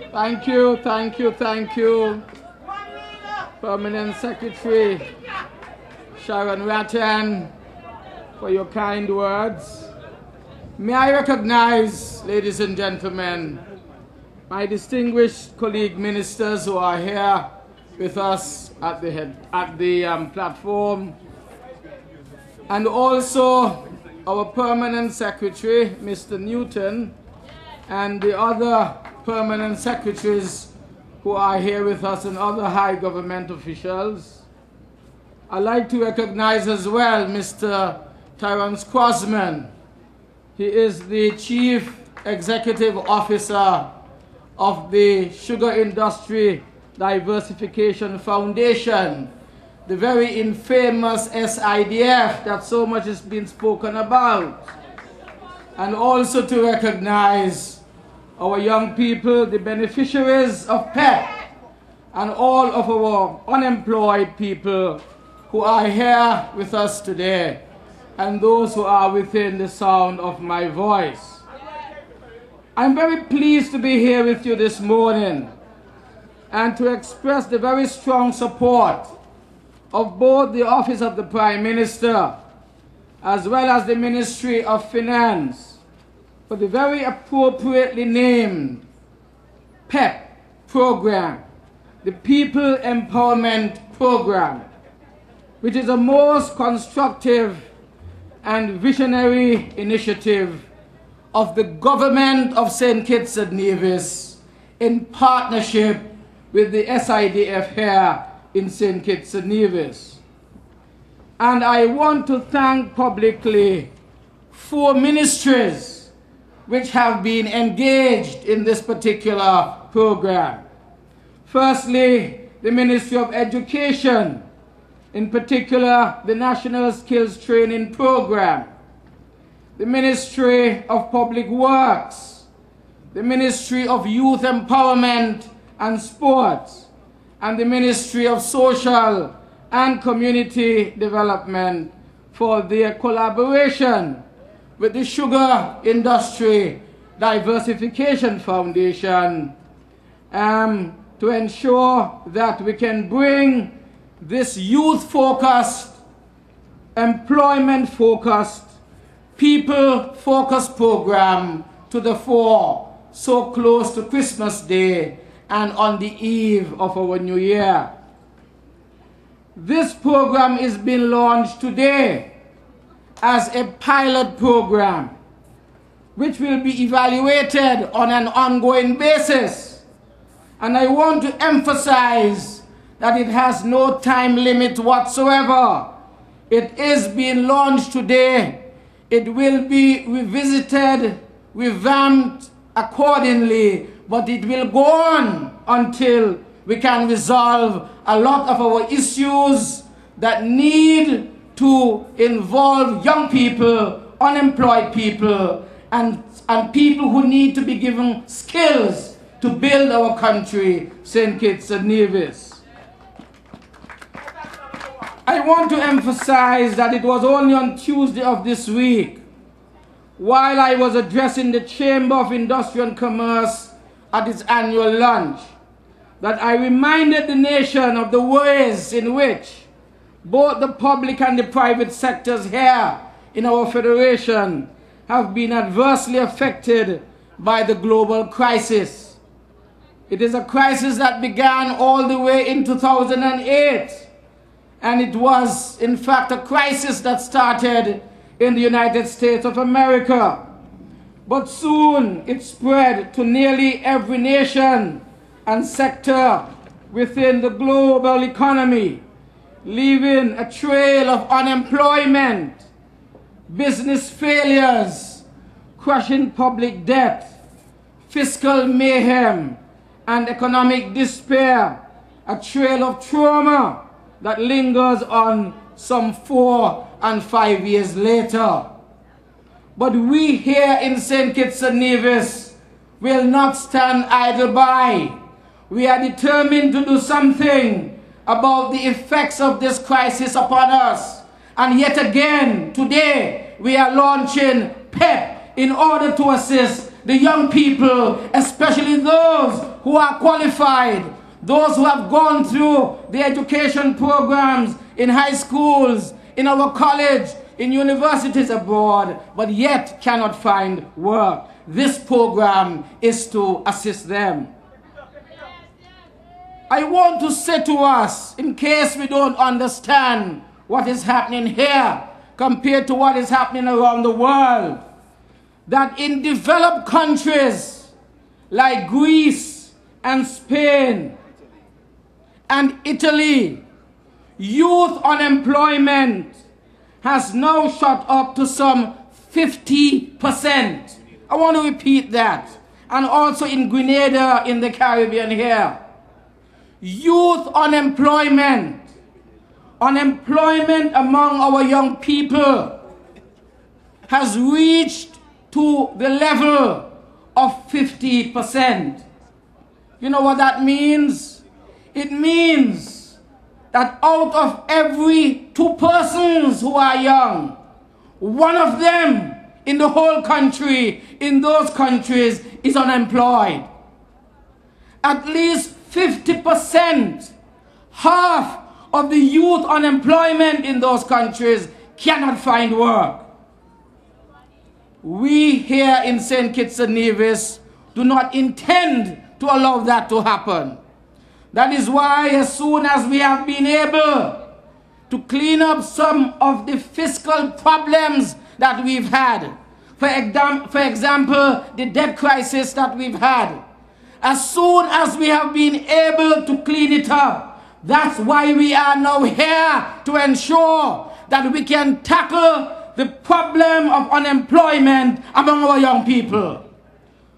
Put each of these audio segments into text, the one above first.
Thank you. Permanent Secretary Sharon Rattan, for your kind words. May I recognize, ladies and gentlemen, my distinguished colleague ministers who are here with us at the platform, and also our Permanent Secretary, Mr. Newton, and the other permanent secretaries who are here with us and other high government officials. I'd like to recognize as well Mr. Terence Crosman. He is the Chief Executive Officer of the Sugar Industry Diversification Foundation, the very infamous SIDF that so much has been spoken about. And also to recognize our young people, the beneficiaries of PEP, and all of our unemployed people who are here with us today, and those who are within the sound of my voice. I'm very pleased to be here with you this morning and to express the very strong support of both the Office of the Prime Minister as well as the Ministry of Finance for the very appropriately named PEP program, the People Empowerment Program, which is a most constructive and visionary initiative of the government of St. Kitts and Nevis in partnership with the SIDF here in St. Kitts and Nevis. And I want to thank publicly 4 ministries which have been engaged in this particular program. Firstly, the Ministry of Education, in particular the National Skills Training Program, the Ministry of Public Works, the Ministry of Youth Empowerment and Sports, and the Ministry of Social and Community Development for their collaboration with the Sugar Industry Diversification Foundation to ensure that we can bring this youth-focused, employment-focused, people-focused program to the fore so close to Christmas Day and on the eve of our New Year. This program is being launched today as a pilot program which will be evaluated on an ongoing basis. And I want to emphasize that it has no time limit whatsoever. It is being launched today. It will be revisited, revamped accordingly, but it will go on until we can resolve a lot of our issues that need to involve young people, unemployed people, and people who need to be given skills to build our country, St. Kitts and Nevis. I want to emphasize that it was only on Tuesday of this week, while I was addressing the Chamber of Industry and Commerce at its annual lunch, that I reminded the nation of the ways in which both the public and the private sectors here in our federation have been adversely affected by the global crisis. It is a crisis that began all the way in 2008, and it was in fact a crisis that started in the United States of America. But soon it spread to nearly every nation and sector within the global economy, leaving a trail of unemployment, business failures, crushing public debt, fiscal mayhem, and economic despair, a trail of trauma that lingers on some 4 and 5 years later. But we here in St. Kitts and Nevis will not stand idle by. We are determined to do something about the effects of this crisis upon us. And yet again, today, we are launching PEP in order to assist the young people, especially those who are qualified, those who have gone through the education programs in high schools, in our college, in universities abroad, but yet cannot find work. This program is to assist them. I want to say to us, in case we don't understand what is happening here compared to what is happening around the world, that in developed countries like Greece and Spain and Italy, youth unemployment has now shot up to some 50%. I want to repeat that. And also in Grenada, in the Caribbean here. Youth unemployment among our young people has reached to the level of 50%. You know what that means? It means that out of every 2 persons who are young, 1 of them in the whole country, in those countries, is unemployed. At least 50%, half of the youth unemployment in those countries cannot find work. We here in St. Kitts and Nevis do not intend to allow that to happen. That is why as soon as we have been able to clean up some of the fiscal problems that we've had, for example, the debt crisis that we've had, as soon as we have been able to clean it up, that's why we are now here to ensure that we can tackle the problem of unemployment among our young people.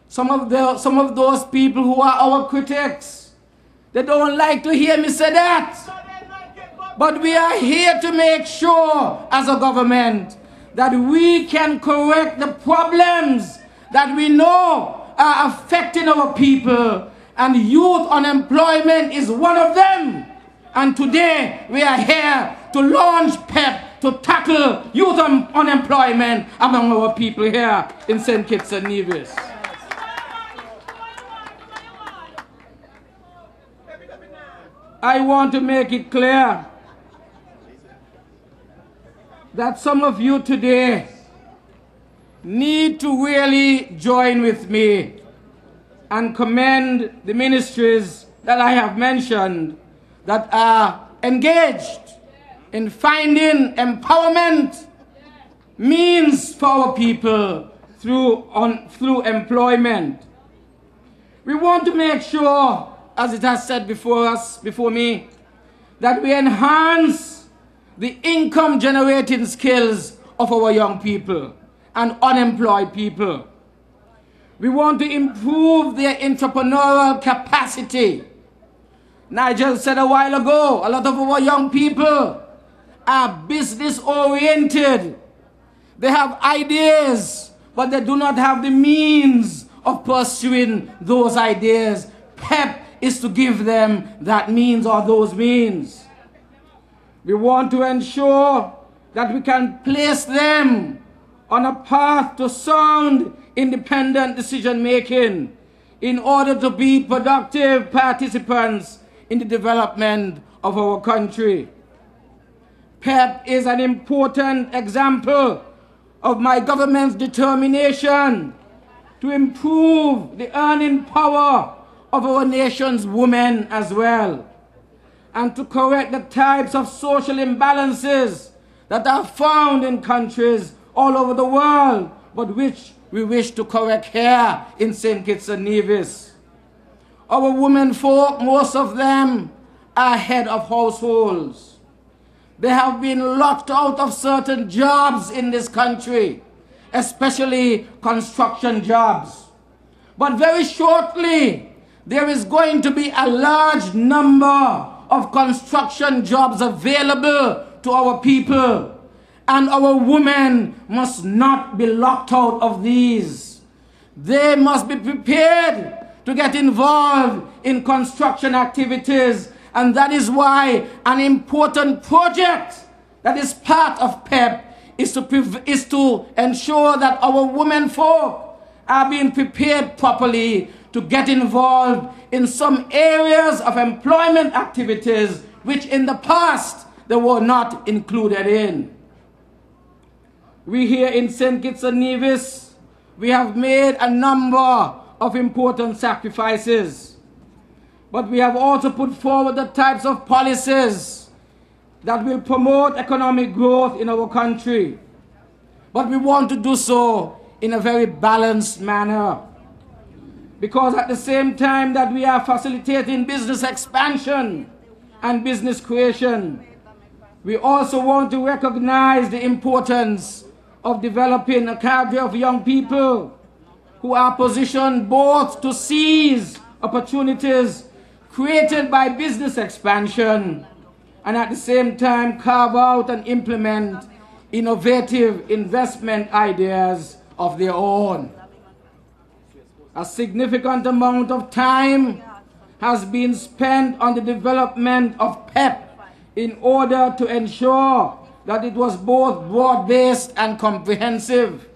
Some of those people who are our critics, they don't like to hear me say that. But we are here to make sure as a government that we can correct the problems that we know are affecting our people, and youth unemployment is one of them. And today we are here to launch PEP to tackle youth unemployment among our people here in St. Kitts and Nevis. I want to make it clear that some of you today need to really join with me and commend the ministries that I have mentioned that are engaged in finding empowerment means for our people through employment. We want to make sure, as it has said before me, that we enhance the income generating skills of our young people and unemployed people. We want to improve their entrepreneurial capacity. Nigel said a while ago, a lot of our young people are business oriented. They have ideas, but they do not have the means of pursuing those ideas. PEP is to give them that means or those means. We want to ensure that we can place them on a path to sound, independent decision making in order to be productive participants in the development of our country. PEP is an important example of my government's determination to improve the earning power of our nation's women as well, and to correct the types of social imbalances that are found in countries all over the world, but which we wish to correct here in St. Kitts and Nevis. Our women folk, most of them are head of households. They have been locked out of certain jobs in this country, especially construction jobs. But very shortly, there is going to be a large number of construction jobs available to our people, and our women must not be locked out of these. They must be prepared to get involved in construction activities, and that is why an important project that is part of PEP is to ensure that our women folk are being prepared properly to get involved in some areas of employment activities which in the past they were not included in. We here in St. Kitts and Nevis, we have made a number of important sacrifices, but we have also put forward the types of policies that will promote economic growth in our country. But we want to do so in a very balanced manner, because at the same time that we are facilitating business expansion and business creation, we also want to recognize the importance of developing a cadre of young people who are positioned both to seize opportunities created by business expansion and at the same time carve out and implement innovative investment ideas of their own. A significant amount of time has been spent on the development of PEP in order to ensure that it was both broad-based and comprehensive.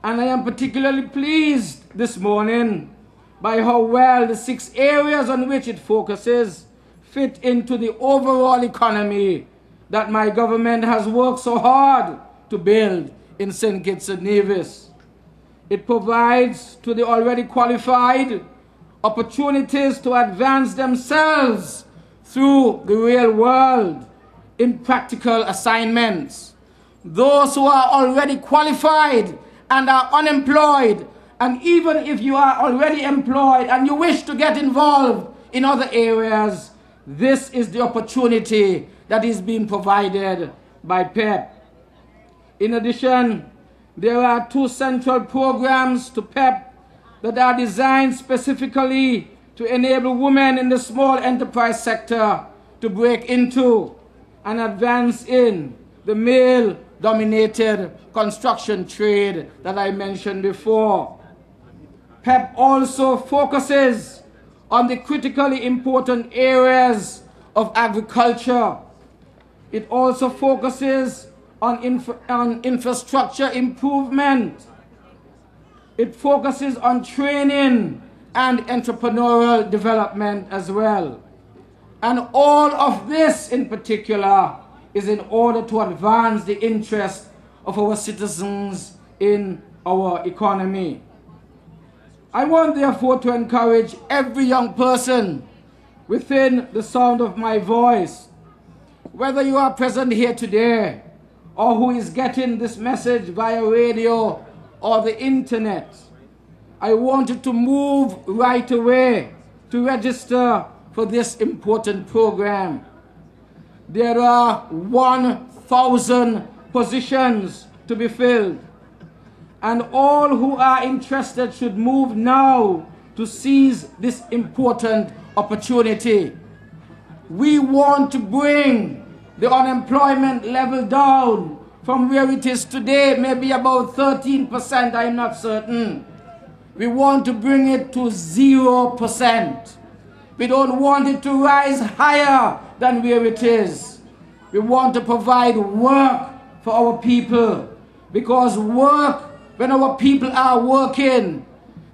And I am particularly pleased this morning by how well the 6 areas on which it focuses fit into the overall economy that my government has worked so hard to build in St. Kitts and Nevis. It provides to the already qualified opportunities to advance themselves through the real world in practical assignments. Those who are already qualified and are unemployed, and even if you are already employed and you wish to get involved in other areas, this is the opportunity that is being provided by PEP. In addition, there are 2 central programs to PEP that are designed specifically to enable women in the small enterprise sector to break into and advance in the male-dominated construction trade that I mentioned before. PEP also focuses on the critically important areas of agriculture. It also focuses on infrastructure improvement. It focuses on training and entrepreneurial development as well. And all of this in particular is in order to advance the interest of our citizens in our economy. I want therefore to encourage every young person within the sound of my voice, whether you are present here today or who is getting this message via radio or the internet, I want you to move right away to register for this important program. There are 1,000 positions to be filled, and all who are interested should move now to seize this important opportunity. We want to bring the unemployment level down from where it is today, maybe about 13%, I'm not certain. We want to bring it to 0%. We don't want it to rise higher than where it is. We want to provide work for our people, because work, when our people are working,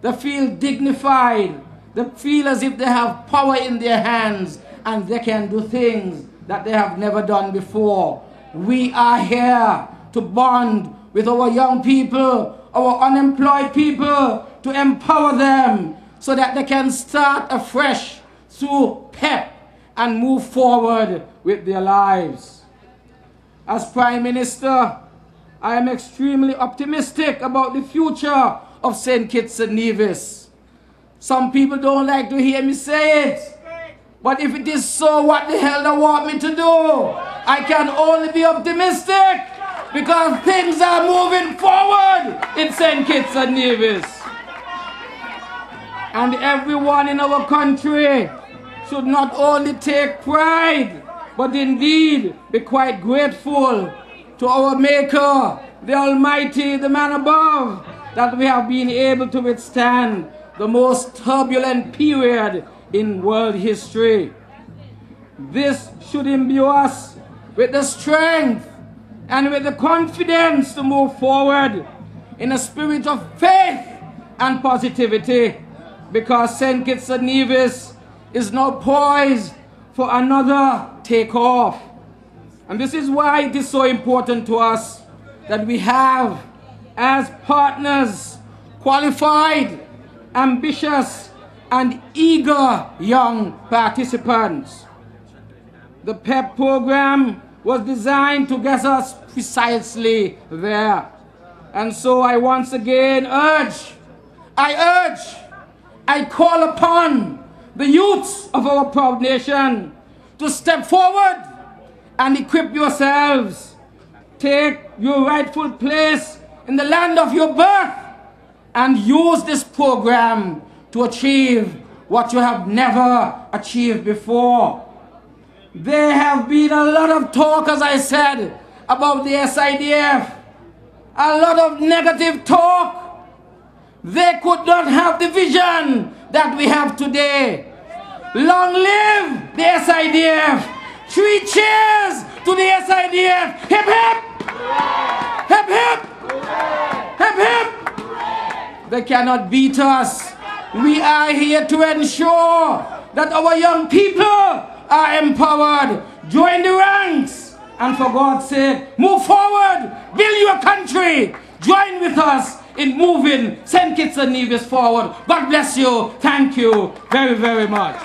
they feel dignified, they feel as if they have power in their hands and they can do things that they have never done before. We are here to bond with our young people, our unemployed people, to empower them so that they can start afresh through PEP and move forward with their lives. As Prime Minister, I am extremely optimistic about the future of St. Kitts and Nevis. Some people don't like to hear me say it, but if it is so, what the hell they want me to do? I can only be optimistic because things are moving forward in St. Kitts and Nevis. And everyone in our country should not only take pride, but indeed be quite grateful to our Maker, the Almighty, the man above, that we have been able to withstand the most turbulent period in world history. This should imbue us with the strength and with the confidence to move forward in a spirit of faith and positivity. because St. Kitts and Nevis is now poised for another takeoff. And this is why it is so important to us that we have, as partners, qualified, ambitious, and eager young participants. The PEP program was designed to get us precisely there. And so I once again I call upon the youths of our proud nation to step forward and equip yourselves. Take your rightful place in the land of your birth and use this program to achieve what you have never achieved before. There have been a lot of talk, as I said, about the SIDF. A lot of negative talk. They could not have the vision that we have today. Long live the SIDF. 3 cheers to the SIDF. Hip hip! Hip hip! Hip hip! They cannot beat us. We are here to ensure that our young people are empowered. Join the ranks, and for God's sake, move forward. Build your country. Join with us in moving St. Kitts and Nevis forward. God bless you. Thank you very, very much.